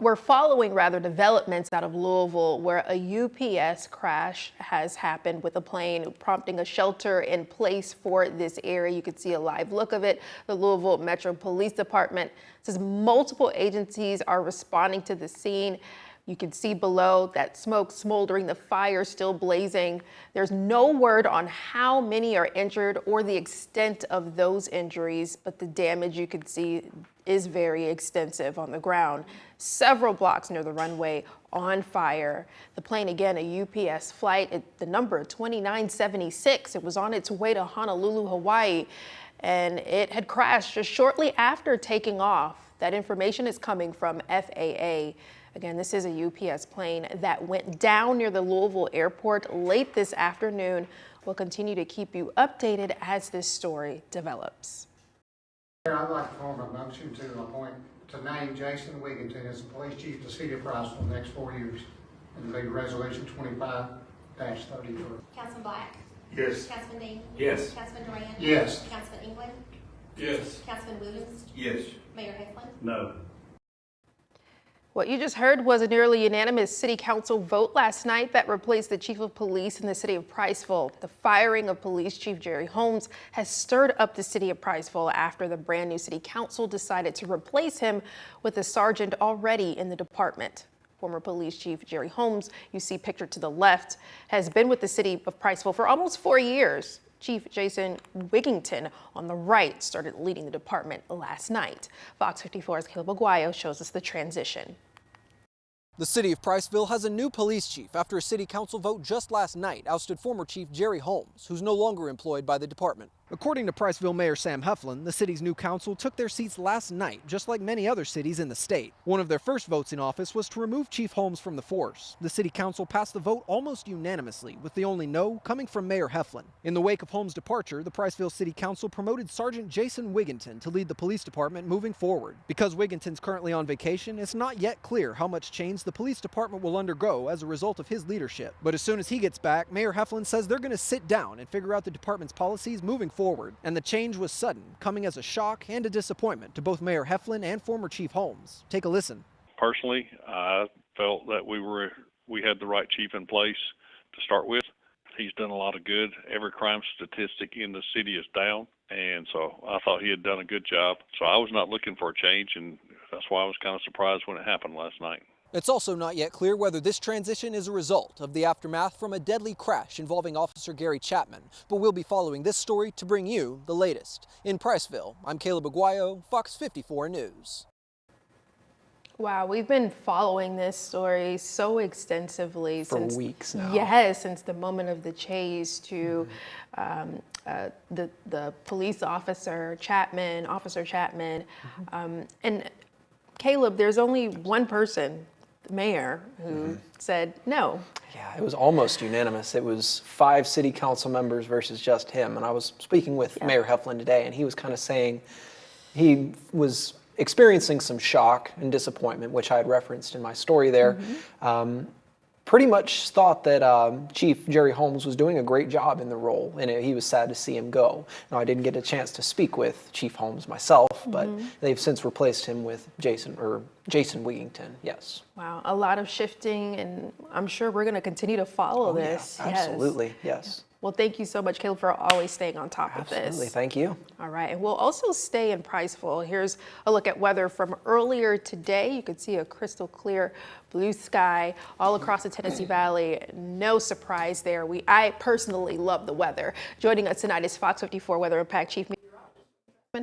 We're following developments out of Louisville where a UPS crash has happened with a plane, prompting a shelter in place for this area. You can see a live look of it. The Louisville Metro Police Department says multiple agencies are responding to the scene. You can see below that smoke smoldering, the fire still blazing. There's no word on how many are injured or the extent of those injuries, but the damage you can see is very extensive on the ground. Several blocks near the runway on fire. The plane, again, a UPS flight, the number 2976. It was on its way to Honolulu, Hawaii, and it had crashed just shortly after taking off. That information is coming from FAA. Again, this is a UPS plane that went down near the Louisville airport late this afternoon. We'll continue to keep you updated as this story develops. I'd like to form a motion to name Jason Wigginton as the police chief of the city of Priceville for the next 4 years. And the resolution 25-33. Councilman Black? Yes. Councilman Dean? Yes. Councilman Durant? Yes. Councilman England? Yes. Councilman Williams? Yes. Mayor Heflin? No. What you just heard was a nearly unanimous city council vote last night that replaced the chief of police in the city of Priceville. The firing of police chief Jerry Holmes has stirred up the city of Priceville after the brand new city council decided to replace him with a sergeant already in the department. Former police chief Jerry Holmes, you see pictured to the left, has been with the city of Priceville for almost 4 years. Chief Jason Wigginton on the right started leading the department last night. Fox 54's Caleb Aguayo shows us the transition. The city of Priceville has a new police chief after a city council vote just last night ousted former chief Jerry Holmes, who's no longer employed by the department. According to Priceville Mayor Sam Heflin, the city's new council took their seats last night, just like many other cities in the state. One of their first votes in office was to remove Chief Holmes from the force. The city council passed the vote almost unanimously, with the only no coming from Mayor Heflin. In the wake of Holmes' departure, the Priceville City Council promoted Sergeant Jason Wigginton to lead the police department moving forward. Because Wigginton's currently on vacation, it's not yet clear how much change the police department will undergo as a result of his leadership. But as soon as he gets back, Mayor Heflin says they're going to sit down and figure out the department's policies moving forward. And the change was sudden, coming as a shock and a disappointment to both Mayor Heflin and former Chief Holmes. Take a listen. Personally, I felt that we had the right chief in place to start with. He's done a lot of good. Every crime statistic in the city is down, and so I thought he had done a good job. So I was not looking for a change, and that's why I was kind of surprised when it happened last night. It's also not yet clear whether this transition is a result of the aftermath from a deadly crash involving Officer Gary Chapman, but we'll be following this story to bring you the latest. In Priceville, I'm Caleb Aguayo, Fox 54 News. Wow, we've been following this story so extensively for weeks now. Yes, since the moment of the chase to the police officer Chapman, and Caleb, there's only one person, the mayor, who said no. Yeah, it was almost unanimous. It was 5 city council members versus just him. And I was speaking with Mayor Heflin today, and he was kind of saying he was experiencing some shock and disappointment, which I had referenced in my story there. Pretty much thought that Chief Jerry Holmes was doing a great job in the role, and he was sad to see him go. Now, I didn't get a chance to speak with Chief Holmes myself, but they've since replaced him with Jason Wigginton. Yes. Wow, a lot of shifting, and I'm sure we're going to continue to follow this. Yeah, absolutely, yes. Well, thank you so much, Caleb, for always staying on top of this. Absolutely, thank you. All right, and we'll also stay in Priceville. Here's a look at weather from earlier today. You could see a crystal clear blue sky all across the Tennessee Valley. No surprise there. I personally love the weather. Joining us tonight is Fox 54 Weather Impact Chief Meteorologist.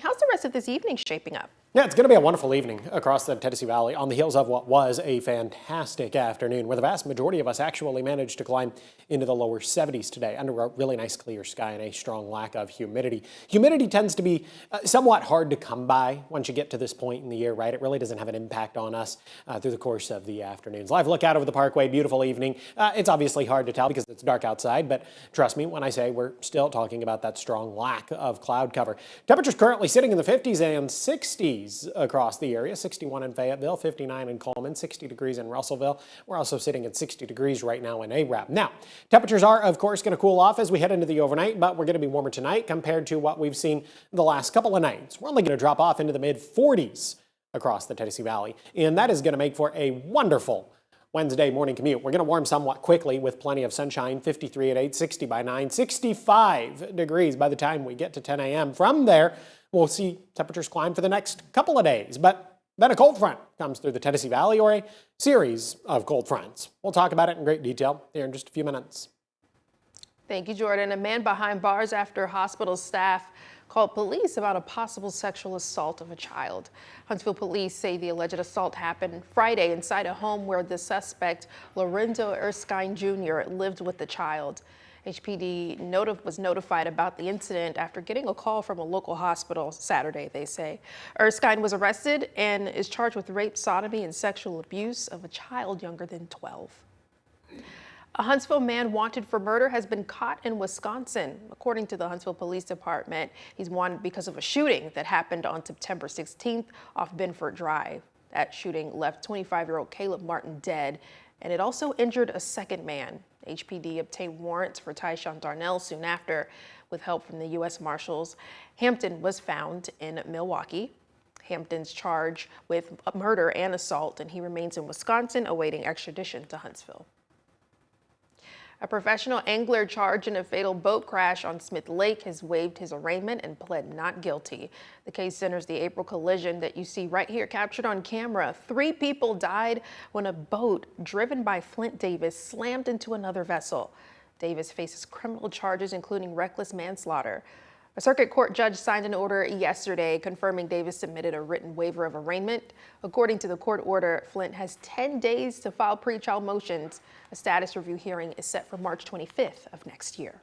How's the rest of this evening shaping up? Yeah, it's going to be a wonderful evening across the Tennessee Valley on the heels of what was a fantastic afternoon where the vast majority of us actually managed to climb into the lower 70s today under a really nice clear sky and a strong lack of humidity. Humidity tends to be somewhat hard to come by once you get to this point in the year, right? It really doesn't have an impact on us through the course of the afternoons. Live look out over the Parkway, beautiful evening. It's obviously hard to tell because it's dark outside, but trust me when I say we're still talking about that strong lack of cloud cover. Temperatures currently sitting in the 50s and 60s across the area, 61 in Fayetteville, 59 in Coleman, 60 degrees in Russellville. We're also sitting at 60 degrees right now in Arab. Now, temperatures are, of course, going to cool off as we head into the overnight, but we're going to be warmer tonight compared to what we've seen the last couple of nights. We're only going to drop off into the mid-40s across the Tennessee Valley. And that is going to make for a wonderful Wednesday morning commute. We're going to warm somewhat quickly with plenty of sunshine, 53 at 8, 60 by 9, 65 degrees by the time we get to 10 a.m. From there, we'll see temperatures climb for the next couple of days. But then a cold front comes through the Tennessee Valley, or a series of cold fronts. We'll talk about it in great detail here in just a few minutes. Thank you, Jordan. A man behind bars after hospital staff called police about a possible sexual assault of a child. Huntsville police say the alleged assault happened Friday inside a home where the suspect, Lorenzo Erskine Jr., lived with the child. HPD was notified about the incident after getting a call from a local hospital Saturday, they say. Erskine was arrested and is charged with rape, sodomy, and sexual abuse of a child younger than 12. A Huntsville man wanted for murder has been caught in Wisconsin. According to the Huntsville Police Department, he's wanted because of a shooting that happened on September 16th off Benford Drive. That shooting left 25-year-old Caleb Martin dead, and it also injured a second man. HPD obtained warrants for Tyshawn Darnell soon after, with help from the U.S. Marshals. Hampton was found in Milwaukee. Hampton's charged with murder and assault, and he remains in Wisconsin awaiting extradition to Huntsville. A professional angler charged in a fatal boat crash on Smith Lake has waived his arraignment and pled not guilty. The case centers the April collision that you see right here captured on camera. 3 people died when a boat driven by Flint Davis slammed into another vessel. Davis faces criminal charges, including reckless manslaughter. A circuit court judge signed an order yesterday confirming Davis submitted a written waiver of arraignment. According to the court order, Flint has 10 days to file pretrial motions. A status review hearing is set for March 25th of next year.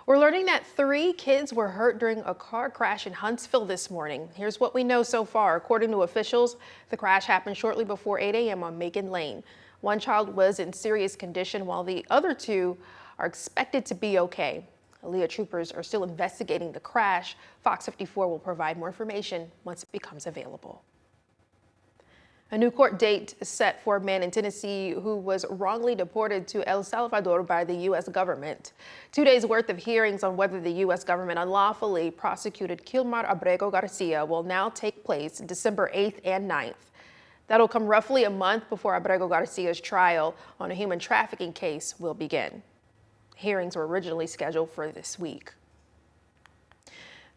We're learning that 3 kids were hurt during a car crash in Huntsville this morning. Here's what we know so far. According to officials, the crash happened shortly before 8 a.m. on Macon Lane. One child was in serious condition while the other 2 are expected to be okay. Aaliyah troopers are still investigating the crash. FOX54 will provide more information once it becomes available. A new court date is set for a man in Tennessee who was wrongly deported to El Salvador by the U.S. government. 2 days worth of hearings on whether the U.S. government unlawfully prosecuted Kilmar Abrego Garcia will now take place December 8th and 9th. That'll come roughly a month before Abrego Garcia's trial on a human trafficking case will begin. Hearings were originally scheduled for this week.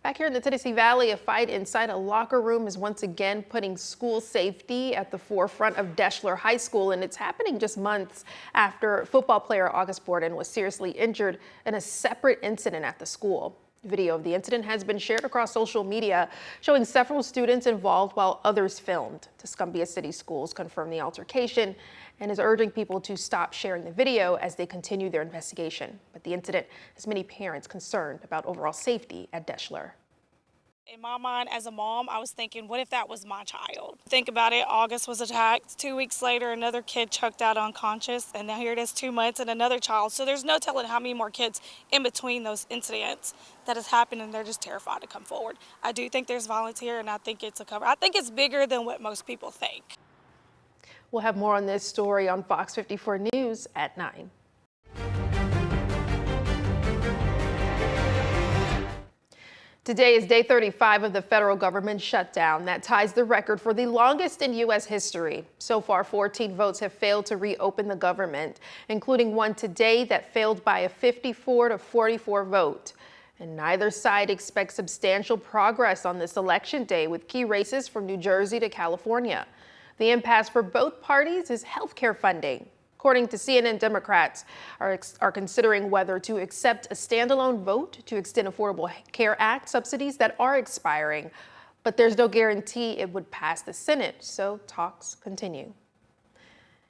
Back here in the Tennessee Valley, a fight inside a locker room is once again putting school safety at the forefront of Deshler High School, and it's happening just months after football player August Borden was seriously injured in a separate incident at the school. Video of the incident has been shared across social media, showing several students involved while others filmed. Tuscumbia City Schools confirmed the altercation and is urging people to stop sharing the video as they continue their investigation. But the incident has many parents concerned about overall safety at Deshler. In my mind, as a mom, I was thinking, what if that was my child? Think about it, August was attacked. 2 weeks later, another kid choked out unconscious, and now here it is 2 months and another child. So there's no telling how many more kids in between those incidents that has happened, and they're just terrified to come forward. I do think there's violence here, and I think it's a cover. I think it's bigger than what most people think. We'll have more on this story on Fox 54 News at 9. Today is day 35 of the federal government shutdown. That ties the record for the longest in U.S. history. So far, 14 votes have failed to reopen the government, including one today that failed by a 54-44 vote. And neither side expects substantial progress on this election day, with key races from New Jersey to California. The impasse for both parties is health care funding. According to CNN, Democrats are considering whether to accept a standalone vote to extend Affordable Care Act subsidies that are expiring, but there's no guarantee it would pass the Senate, so talks continue.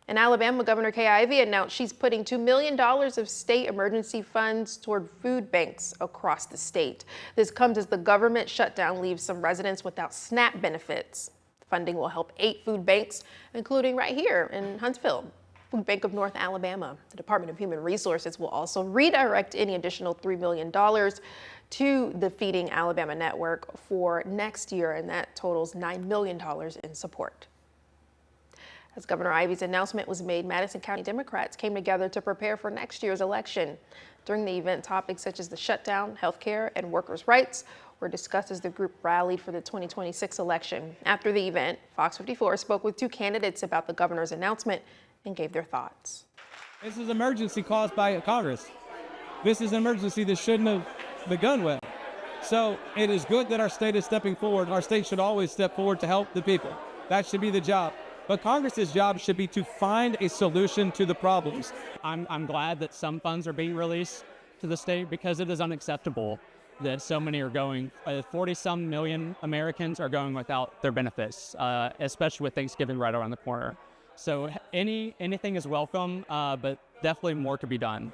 In Alabama, Governor Kay Ivey announced she's putting $2 million of state emergency funds toward food banks across the state. This comes as the government shutdown leaves some residents without SNAP benefits. Funding will help 8 food banks, including right here in Huntsville, Food Bank of North Alabama. The Department of Human Resources will also redirect any additional $3 million to the Feeding Alabama network for next year, and that totals $9 million in support. As Governor Ivey's announcement was made, Madison County Democrats came together to prepare for next year's election. During the event, topics such as the shutdown, health care, and workers' rights were discussed as the group rallied for the 2026 election. After the event, Fox 54 spoke with two candidates about the governor's announcement and gave their thoughts. This is an emergency caused by Congress. This is an emergency that shouldn't have begun with. So it is good that our state is stepping forward. Our state should always step forward to help the people. That should be the job. But Congress's job should be to find a solution to the problems. I'm glad that some funds are being released to the state because it is unacceptable that so many are going, 40-some million Americans are going without their benefits, especially with Thanksgiving right around the corner. So anything is welcome, but definitely more could be done.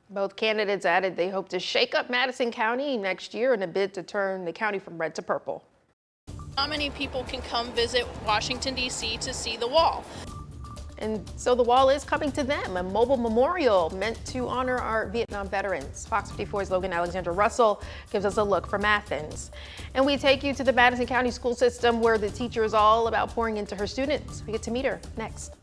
Both candidates added they hope to shake up Madison County next year in a bid to turn the county from red to purple. Not many people can come visit Washington, D.C. to see the wall. And so the wall is coming to them, a mobile memorial meant to honor our Vietnam veterans. Fox 54's Logan Alexander Russell gives us a look from Athens. And we take you to the Madison County school system where the teacher is all about pouring into her students. We get to meet her next.